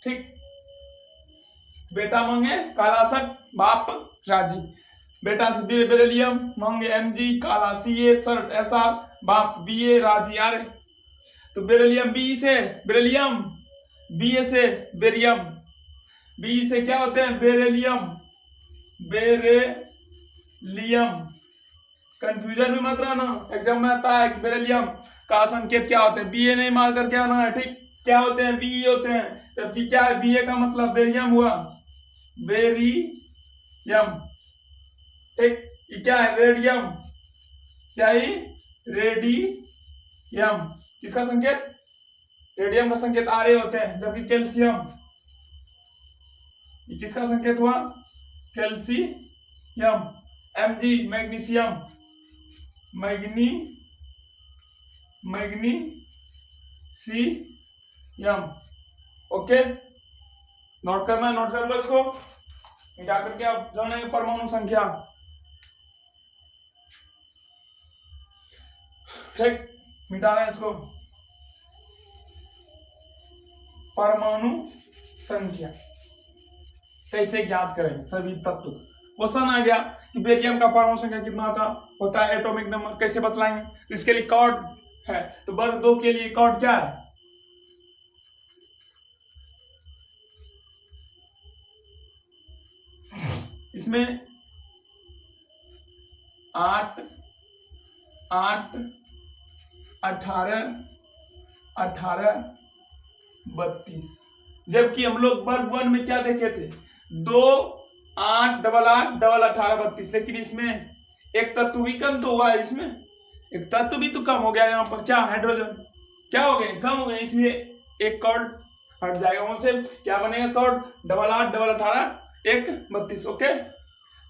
ठीक। बेटा मांगे कालासक बाप राजी। बेटा से बेरिलियम मांगे Mg, काला Ca, शर्ट Sr, बाप Ba, राजी आर। तो बेरिलियम बी से बेरिलियम, Ba से बेरियम, बी से क्या होते हैं बेरिलियम, बेरिलियम। कंफ्यूजन भी मत रहना, एग्जाम में आता है कि बेरिलियम का संकेत क्या होते हैं, Ba नहीं मार कर क्या होना है, ठीक। क्या होते हैं Be होते हैं, जबकि क्या है Ba का मतलब बेरियम हुआ, बेरियम, ठीक। ये क्या है रेडियम, क्या है रेडियम, किसका संकेत, रेडियम का संकेत आरे होते हैं। जबकि कैल्शियम, ये किसका संकेत हुआ calcium. Mg magnesium, magnesium. Okay, note करना, नोट कर लो इसको, मिटा करके आप जानेंगे परमाणु संख्या, ठीक। मिटा रहे हैं इसको, परमाणु संख्या कैसे ज्ञात करें सभी तत्व। क्वेश्चन आ गया कि बेरियम का परमाणु संख्या कितना होता है, एटॉमिक नंबर कैसे बतलाएंगे, तो इसके लिए कॉर्ड है। तो वर्ग 2 के लिए कॉर्ड क्या है, इसमें 8, 8, 18, 18, 32। जबकि हम लोग वर्ग 1 में क्या देखे थे 2, 8, 8, 8, 18, 32। लेकिन इसमें एक तत्व भी कम तो हुआ है, इसमें एक तत्व भी तो कम हो गया, यहाँ पर क्या हाइड्रोजन क्या हो गए कम हो गए, इसलिए एक कॉर्ड हट जाएगा, उनसे क्या बनेगा कॉर्ड 8, 8, 18, 1, 32। ओके,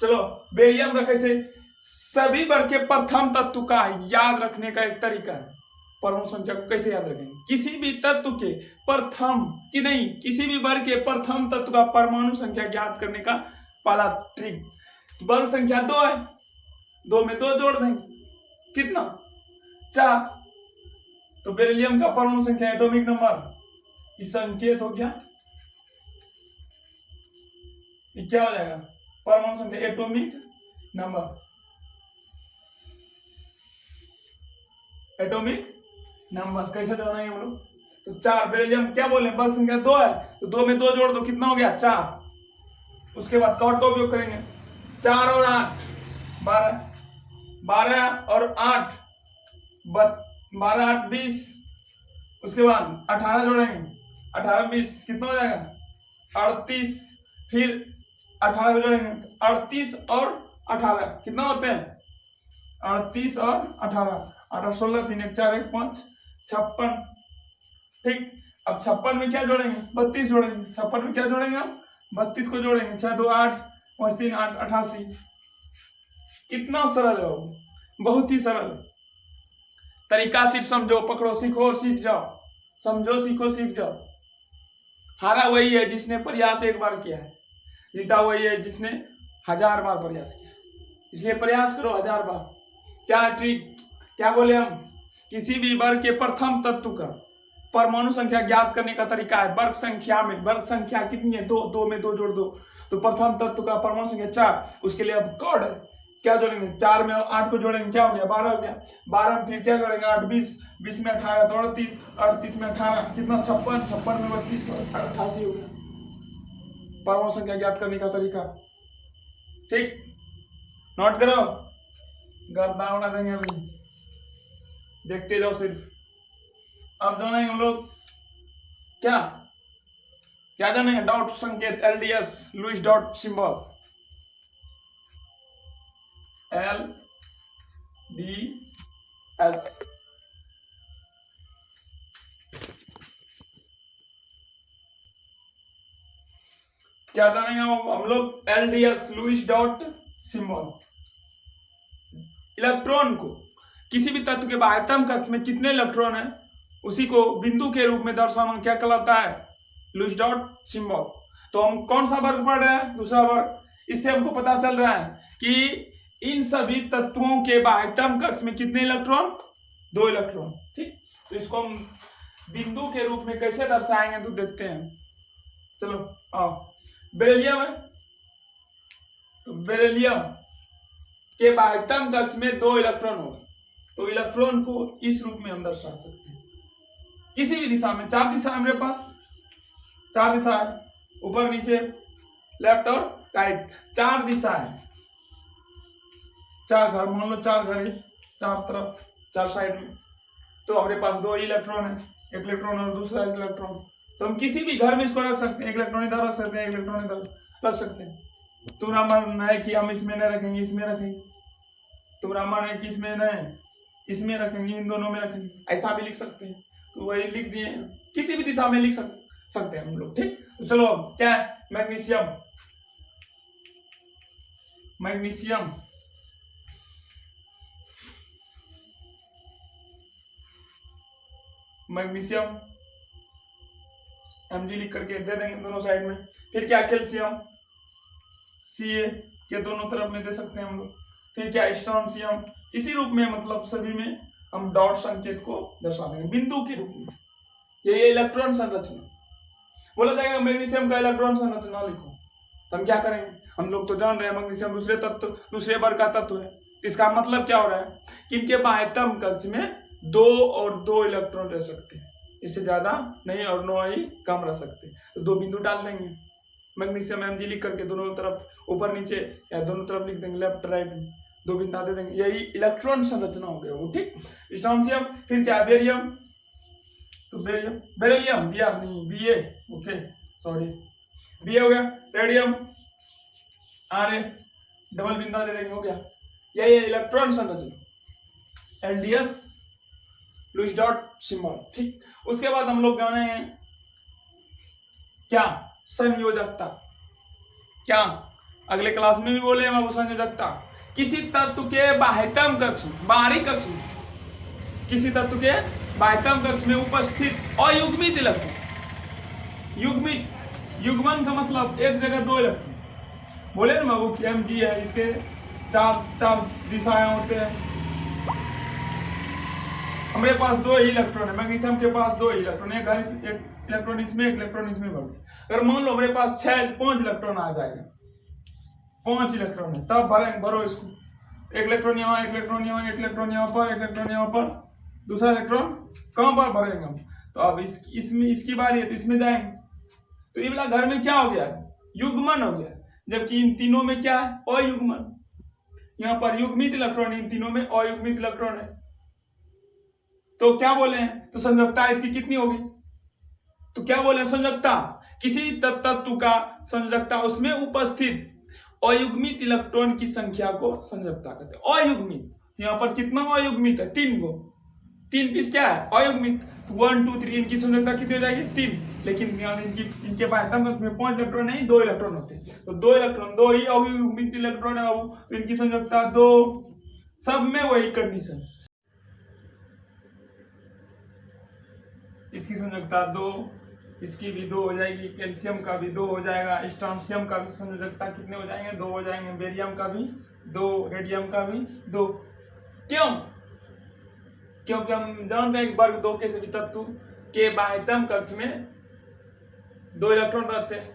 चलो बेरियम का कैसे, सभी वर्ग के प्रथम तत्व का याद रखने का एक तरीका है। परमाणु संख्या को कैसे याद रखेंगे, किसी भी तत्व के प्रथम की नहीं, किसी भी वर्ग के प्रथम तत्व का परमाणु संख्या ज्ञात करने का पहला ट्रिक, वर्ग संख्या 2 है, 2 में 2 जोड़ देंगे, कितना 4। तो बेरिलियम का परमाणु संख्या एटॉमिक नंबर, इस संकेत हो गया, ये क्या हो जाएगा परमाणु संख्या एटॉमिक नंबर, एटॉमिक नंबर कैसे जोड़ेंगे हम लोग, तो 4। बेरिलियम क्या बोले वर्ग संख्या 2 है, तो 2 में 2 जोड़ दो, कितना हो गया 4। उसके बाद कॉर्ड का उपयोग करेंगे, 4 और 8 12, 12 और 8 12, 8, 20। उसके बाद 18 जोड़ेंगे, 18, 20 कितना हो जाएगा 38। फिर 18 जोड़ेंगे, 38 और 18 कितना होते हैं 38 और 18, 18, 16, 3, 1, 4, 1, 5, 56, ठीक। अब 56 में क्या जोड़ेंगे 32 जोड़ेंगे, 56 में क्या जोड़ेंगे हम 32 को जोड़ेंगे, 6, 2, 8, 5, 3, 8, 88। कितना सरल है, बहुत ही सरल तरीका, सिर्फ समझो, पकड़ो, सीखो और सीख जाओ, समझो, सीखो, सीख जाओ। हारा वही है जिसने प्रयास एक बार किया है, जीता वही है जिसने 1000 बार प्रयास किया, इसलिए प्रयास करो 1000 बार। क्या ट्रिक, क्या बोले हम, किसी भी वर्ग के प्रथम तत्व का परमाणु संख्या ज्ञात करने का तरीका है वर्ग संख्या में, वर्ग संख्या कितनी है 2, 2 में 2 जोड़ दो, तो प्रथम तत्व का परमाणु संख्या 4। उसके लिए अब कॉर्ड है, क्या जोड़ेंगे 4 में 8 को जोड़ेंगे, क्या हो गया 12 हो गया, 12 में फिर क्या जोड़ेंगे 8, 20, 20 में 18 तो 38, 38 में 18 कितना 56, 56 में 32 तो 88 हो गया परमाणु संख्या ज्ञात करने का तरीका, ठीक। नोट करो, गर्दा उड़ा देंगे अभी, देखते जाओ सिर्फ। अब जानेंगे हम लोग क्या क्या जानेंगे, डॉट संकेत, LDS Lewis dot symbol, LDS क्या जानेंगे हम लोग, LDS Lewis dot symbol. Electron को किसी भी तत्व के बाह्यतम कक्ष में कितने इलेक्ट्रॉन है उसी को बिंदु के रूप में दर्शाना क्या कहलाता है, लुईस डॉट सिंबल। तो हम कौन सा वर्ग पढ़ रहे हैं, दूसरा वर्ग। इससे हमको पता चल रहा है कि इन सभी तत्वों के बाह्यतम कक्ष में कितने इलेक्ट्रॉन, 2 इलेक्ट्रॉन, ठीक। तो इसको हम बिंदु के रूप में कैसे दर्शाएंगे तो देखते हैं। चलो आओ, बेरिलियम है तो बेरिलियम के बाह्यतम कक्ष में 2 इलेक्ट्रॉन होगा, तो इलेक्ट्रॉन को इस रूप में हम दर्शा सकते हैं किसी भी दिशा में। 4 दिशा है मेरे पास, 4 दिशा है, ऊपर नीचे लेफ्ट और राइट, 4 दिशा है, 4 घर, मान लो 4 घर है, 4 तरफ 4 साइड में, तो हमारे पास 2 इलेक्ट्रॉन है, एक इलेक्ट्रॉन और दूसरा इलेक्ट्रॉन, तो हम किसी भी घर में इसको रख सकते हैं, एक इलेक्ट्रॉन इधर रख सकते हैं, एक इलेक्ट्रॉन इधर रख सकते हैं। तुम्हारा मन है कि हम इसमें नहीं रखेंगे, इसमें रखेंगे, तुम्हारा मन है कि इसमें नहीं, इसमें रखेंगे, इन दोनों में रखेंगे, ऐसा भी लिख सकते हैं, तो वही लिख दिए, किसी भी दिशा में लिख सकते हैं हम लोग, ठीक। तो चलो क्या है, मैग्नीशियम, मैग्नीशियम मैग्नीशियम Mg लिख करके दे देंगे दोनों साइड में। फिर क्या, कैल्शियम Ca के दोनों तरफ में दे सकते हैं हम लोग। फिर क्या, स्ट्रोंशियम, इसी रूप में, मतलब सभी में हम डॉट संकेत को दर्शा देंगे बिंदु के रूप में। ये इलेक्ट्रॉन संरचना बोला जाएगा, मैग्नीशियम का इलेक्ट्रॉन संरचना लिखो, तो हम क्या करेंगे, हम लोग तो जान रहे हैं मैग्नीशियम दूसरे तत्व, दूसरे वर्ग का तत्व है, इसका मतलब क्या हो रहा है कि इनके बाह्यतम कक्ष में 2 और 2 इलेक्ट्रॉन रह सकते हैं, इससे ज्यादा नहीं और 9 ही कम रह सकते हैं, तो 2 बिंदु डाल देंगे, मैग्नीशियम Mg लिख करके दोनों तरफ ऊपर नीचे या दोनों तरफ लिख देंगे, लेफ्ट राइट में 2 बिंदु दे देंगे, यही इलेक्ट्रॉन संरचना हो गया वो, ठीक। स्ट्रोंशियम, फिर क्या, बेरियम, तो बेरिलियम Br नहीं Ba, ओके सॉरी Ba हो गया, रेडियम Ra, डबल बिंदु दे देंगे, हो गया, यही इलेक्ट्रॉन संरचना, LDS लुईस डॉट सिंबल, ठीक। उसके बाद हम लोग जाने हैं क्या, संयोजकता। क्या अगले क्लास में भी बोले हम, संयोजकता किसी तत्व के बाह्यतम कक्ष, बाहरी कक्ष में, किसी तत्व के बाह्यतम कक्ष में उपस्थित अयुग्मित इलेक्ट्रॉन, युग्मित, युग्मन का मतलब एक जगह 2 इलेक्ट्रॉन, बोले ना बाबू कि Mg है, इसके 4 दिशाएं होते हैं, हमारे पास 2 ही इलेक्ट्रॉन है, मैग्नीशियम के पास 2 इलेक्ट्रॉन, एक इलेक्ट्रॉन इसमें, एक इलेक्ट्रॉन इसमें भर। अगर मान लो हमारे पास 5 इलेक्ट्रॉन आ जाएगा, 5 इलेक्ट्रॉन है, तब भरो इसको, एक इलेक्ट्रॉन यहाँ, एक इलेक्ट्रॉन यहाँ, एक इलेक्ट्रॉन यहाँ पर, एक इलेक्ट्रॉन यहाँ पर, दूसरा इलेक्ट्रॉन कहाँ पर भरेंगे हम, तो अब इसमें इसकी बारी है तो इसमें जाएंगे, तो ये वाला घर में क्या हो गया, युग्मन हो गया, जबकि इन तीनों में क्या है, अयुग्मन, यहाँ पर युग्मित इलेक्ट्रॉन, इन तीनों में अयुग्मित इलेक्ट्रॉन है, तो क्या बोले हैं, तो संयोजकता इसकी कितनी होगी, तो क्या बोले, संयोजकता किसी भी तत्व का संयोजकता, उसमें उपस्थित अयुग्मित इलेक्ट्रॉन की संख्या को संयोजकता कहते हैं। अयुग्मित, यहाँ पर कितना अयुग्मित है, 3 गो, 3 पीस क्या है, अयुग्मित, 1 2 3, इनकी संयोजकता कितनी हो जाएगी, 3, लेकिन इनके बाह्यतम कक्ष में 5 इलेक्ट्रॉन नहीं 2 इलेक्ट्रॉन होते हैं, तो 2 इलेक्ट्रॉन, 2 ही अयुग्मित इलेक्ट्रॉन है बाबू, तो इनकी संयोजकता 2, सब में वही कंडीशन, इसकी संयोजकता 2, इसकी भी 2 हो जाएगी, कैल्शियम का भी 2 हो जाएगा, स्ट्रोंशियम का भी संयोजकता कितने हो जाएंगे, 2 हो जाएंगे, बेरियम का भी 2, रेडियम का भी 2। क्यों, क्योंकि हम जान रहे हैं वर्ग 2 के सभी तत्व के बाह्यतम कक्ष में 2 इलेक्ट्रॉन रहते हैं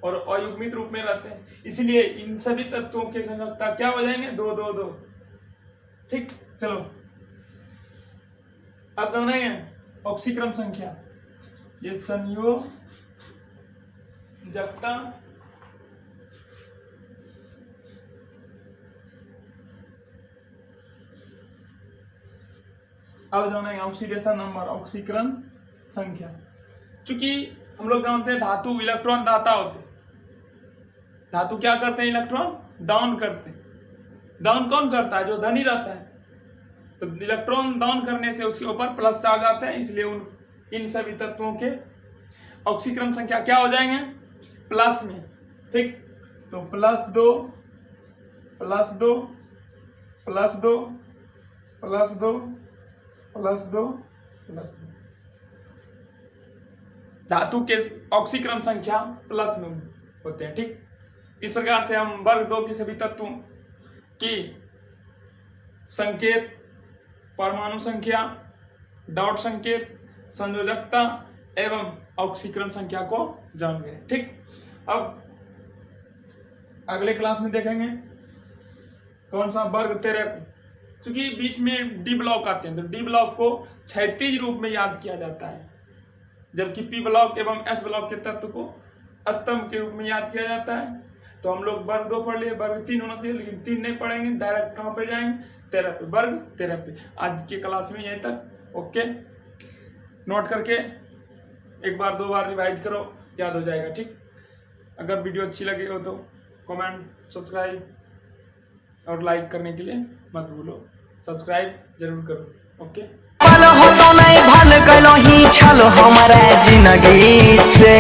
और अयुग्मित रूप में रहते हैं, इसलिए इन सभी तत्वों के संयोजकता क्या हो जाएंगे, 2 2 2, ठीक। चलो अब जानेंगे ऑक्सीकरण संख्या, ये संयोजकता अब जानेंगे ऑक्सीडेशन नंबर, ऑक्सीकरण संख्या। चूंकि हम लोग जानते हैं धातु इलेक्ट्रॉन दाता होते, धातु क्या करते हैं, इलेक्ट्रॉन दान करते हैं, दान कौन करता है, जो धनी रहता है, तो इलेक्ट्रॉन दान करने से उसके ऊपर प्लस चार्ज आता है, इसलिए इन सभी तत्वों के ऑक्सीकरण संख्या क्या हो जाएंगे, प्लस में, ठीक। तो +2 +2 +2 +2 +2 +2, धातु के ऑक्सीकरण संख्या प्लस में होते हैं, ठीक। इस प्रकार से हम वर्ग 2 के सभी तत्वों की संकेत, परमाणु संख्या, डॉट संकेत, संयोजकता एवं ऑक्सीकरण संख्या को जान गए। ठीक, अब अगले क्लास में देखेंगे कौन सा वर्ग 13, क्योंकि बीच में डी ब्लॉक आते हैं तो डी ब्लॉक को क्षैतिज रूप में याद किया जाता है, जबकि पी ब्लॉक एवं एस ब्लॉक के तत्व को स्तंभ के रूप में याद किया जाता है। तो हम लोग वर्ग 2 पढ़ लिए, वर्ग 3 होना चाहिए, लेकिन 3 नहीं पढ़ेंगे, डायरेक्ट कहाँ पे जाएंगे, 13 पे, वर्ग 13 पे। आज की क्लास में यहीं तक। ओके, नोट करके एक बार 2 बार रिवाइज करो, याद हो जाएगा। ठीक, अगर वीडियो अच्छी लगी हो तो कमेंट, सब्सक्राइब और लाइक करने के लिए मत भूलो, सब्सक्राइब जरूर करो। ओके, भल हो तो नहीं भल कलो ही छल हमारा जिंदगी से।